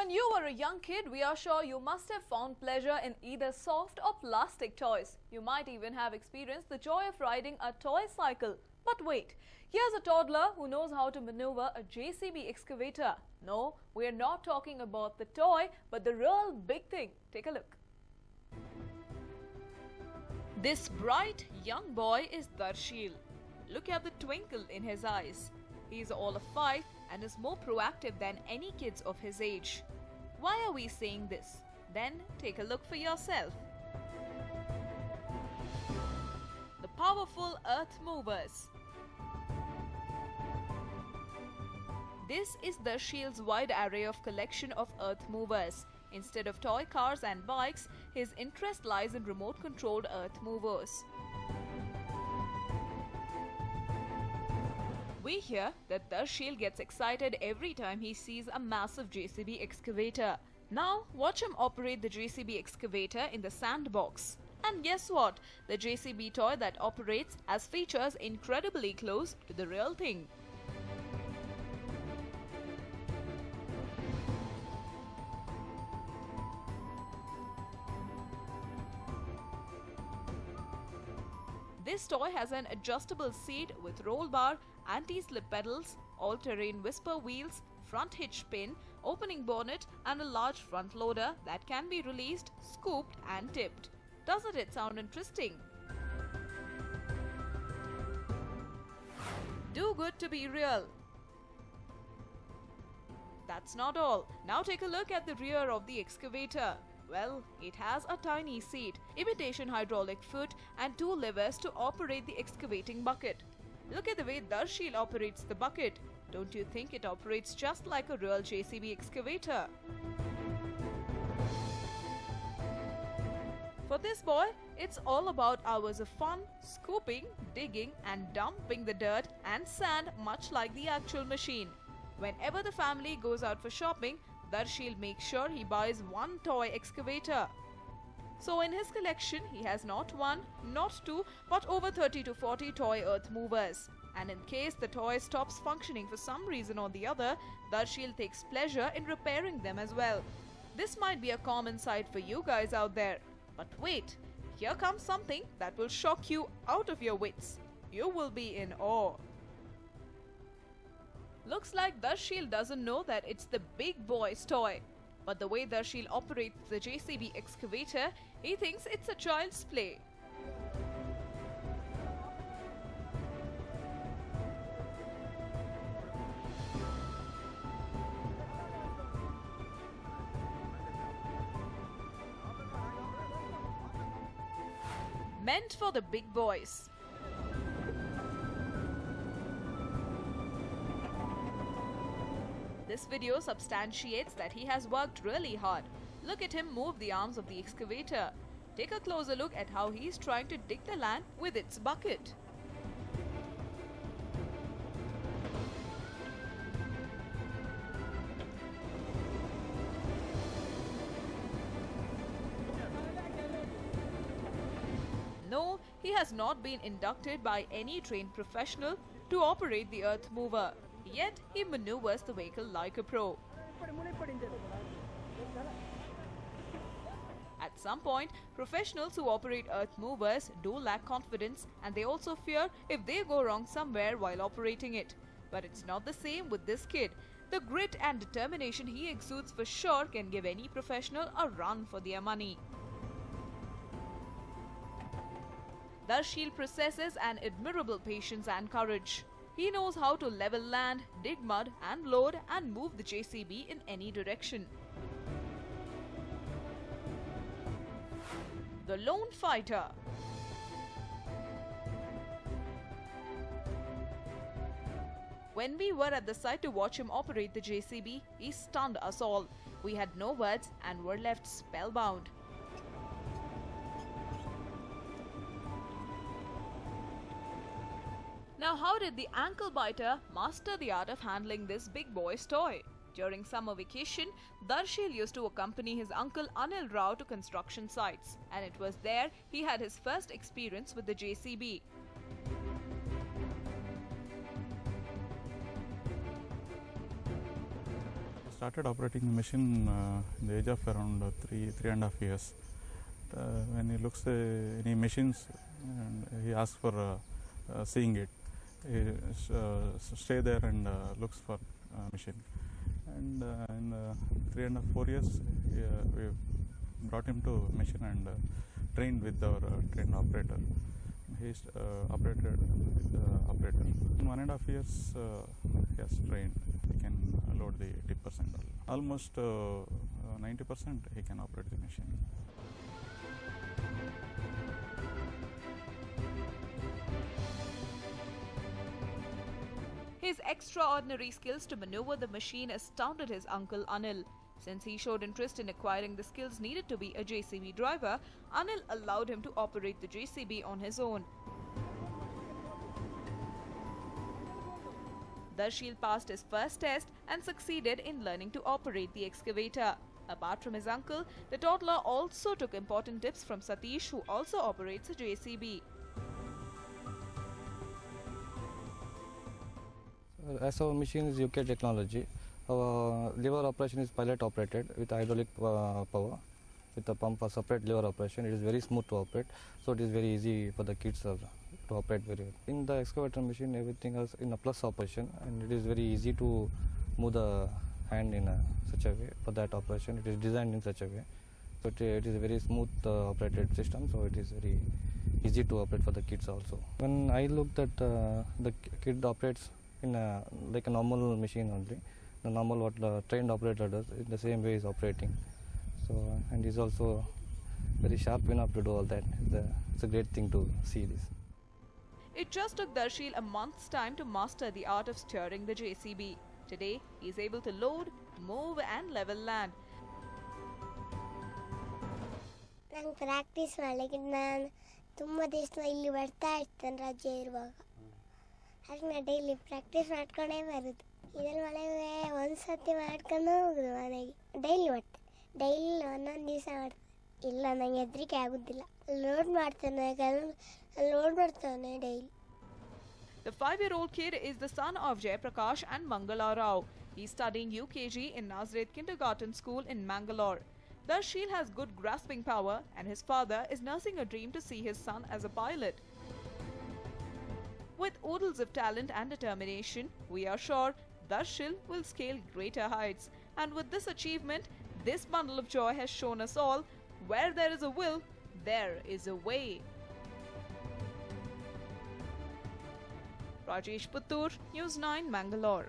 When you were a young kid, we are sure you must have found pleasure in either soft or plastic toys. You might even have experienced the joy of riding a toy cycle. But wait, here's a toddler who knows how to maneuver a JCB excavator. No, we are not talking about the toy, but the real big thing. Take a look. This bright young boy is Darshil. Look at the twinkle in his eyes. He is all of 5 and is more proactive than any kids of his age. Why are we saying this? Then take a look for yourself. The powerful earth movers. This is Darshil's wide array of collection of earth movers. Instead of toy cars and bikes, his interest lies in remote-controlled earth movers. We hear that Darshil gets excited every time he sees a massive JCB excavator. Now watch him operate the JCB excavator in the sandbox. And guess what? The JCB toy that operates has features incredibly close to the real thing. This toy has an adjustable seat with roll bar, anti-slip pedals, all-terrain whisper wheels, front hitch pin, opening bonnet and a large front loader that can be released, scooped and tipped. Doesn't it sound interesting? Too good to be real. That's not all. Now take a look at the rear of the excavator. Well, it has a tiny seat, imitation hydraulic foot and 2 levers to operate the excavating bucket. Look at the way Darshil operates the bucket. Don't you think it operates just like a real JCB excavator? For this boy, it's all about hours of fun, scooping, digging and dumping the dirt and sand much like the actual machine. Whenever the family goes out for shopping, Darshil makes sure he buys 1 toy excavator. So in his collection, he has not 1, not 2, but over 30 to 40 toy earth movers. And in case the toy stops functioning for some reason or the other, Darshil takes pleasure in repairing them as well. This might be a common sight for you guys out there. But wait, here comes something that will shock you out of your wits. You will be in awe. Looks like Darshil doesn't know that it's the big boy's toy. But the way Darshil operates the JCB excavator, he thinks it's a child's play. Meant for the big boys. This video substantiates that he has worked really hard. Look at him move the arms of the excavator. Take a closer look at how he is trying to dig the land with its bucket. No, he has not been inducted by any trained professional to operate the earth mover. Yet, he maneuvers the vehicle like a pro. At some point, professionals who operate earth movers do lack confidence and they also fear if they go wrong somewhere while operating it. But it's not the same with this kid. The grit and determination he exudes for sure can give any professional a run for their money. Darshil possesses an admirable patience and courage. He knows how to level land, dig mud and load and move the JCB in any direction. The Lone Fighter. When we were at the site to watch him operate the JCB, he stunned us all. We had no words and were left spellbound. Now how did the ankle biter master the art of handling this big boy's toy? During summer vacation, Darshil used to accompany his uncle Anil Rao to construction sites, and it was there he had his first experience with the JCB. started operating the machine in the age of around 3.5 years. When he looks any machines and he asks for seeing it, he stay there and looks for machine. And in 3.5 4 years, we brought him to machine and trained with our trained operator. He operated with the operator. In 1.5 years, he has trained. He can load the tippers and all. Almost 90% he can operate the machine. His extraordinary skills to maneuver the machine astounded his uncle Anil. Since he showed interest in acquiring the skills needed to be a JCB driver, Anil allowed him to operate the JCB on his own. Darshil passed his first test and succeeded in learning to operate the excavator. Apart from his uncle, the toddler also took important tips from Satish, who also operates a JCB. As our machine is UK technology, our lever operation is pilot operated with hydraulic power. With the pump, a separate lever operation. It is very smooth to operate, so it is very easy for the kids to operate very well. In the excavator machine, everything is in a plus operation, and it is very easy to move the hand in such a way for that operation. It is designed in such a way, so it is a very smooth operated system, so it is very easy to operate for the kids also. When I looked at the kid operates in like a normal machine only, the normal what the trained operator does, in the same way is operating. So, and he's also very sharp enough to do all that. It's a great thing to see this. It just took Darshil a month's time to master the art of steering the JCB. Today, he is able to load, move and level land. ನಾನು practice ಮಾಡಲಿಕ್ಕೆ ನಾನು ತುಂಬ ದಿವಸ ಇಲ್ಲಿ ಬರ್ತಾ ಇರ್ತೇನೆ ರಜೆ ಇರುವಾಗ. ಹಾಗೆ ನಾನು ಡೈಲಿ ಪ್ರಾಕ್ಟೀಸ್ ಮಾಡ್ಕೊಂಡೇ ಬರೋದು. ಇದರಲ್ಲಿ ಮನೆಗೆ ಒಂದು ಸರ್ತಿ ಮಾಡ್ಕೊಂಡು ಹೋಗೋದು ಮನೆಗೆ. ಡೈಲಿ ಮಾಡ್ತೆ. ಡೈಲಿ ಒಂದೊಂದು ದಿವಸ ಮಾಡ್ತೆ. ಇಲ್ಲ ನನಗೆ ಹೆದರಿಕೆ ಆಗೋದಿಲ್ಲ. ಲೋಡ್ ಮಾಡ್ತಾನೆ daily. The 5-year-old kid is the son of Jay Prakash and Mangala Rao. He's studying UKG in Nazareth Kindergarten School in Mangalore. Darshil has good grasping power and his father is nursing a dream to see his son as a pilot. With oodles of talent and determination, we are sure Darshil will scale greater heights. And with this achievement, this bundle of joy has shown us all, where there is a will, there is a way. Rajesh Puttur, News 9, Mangalore.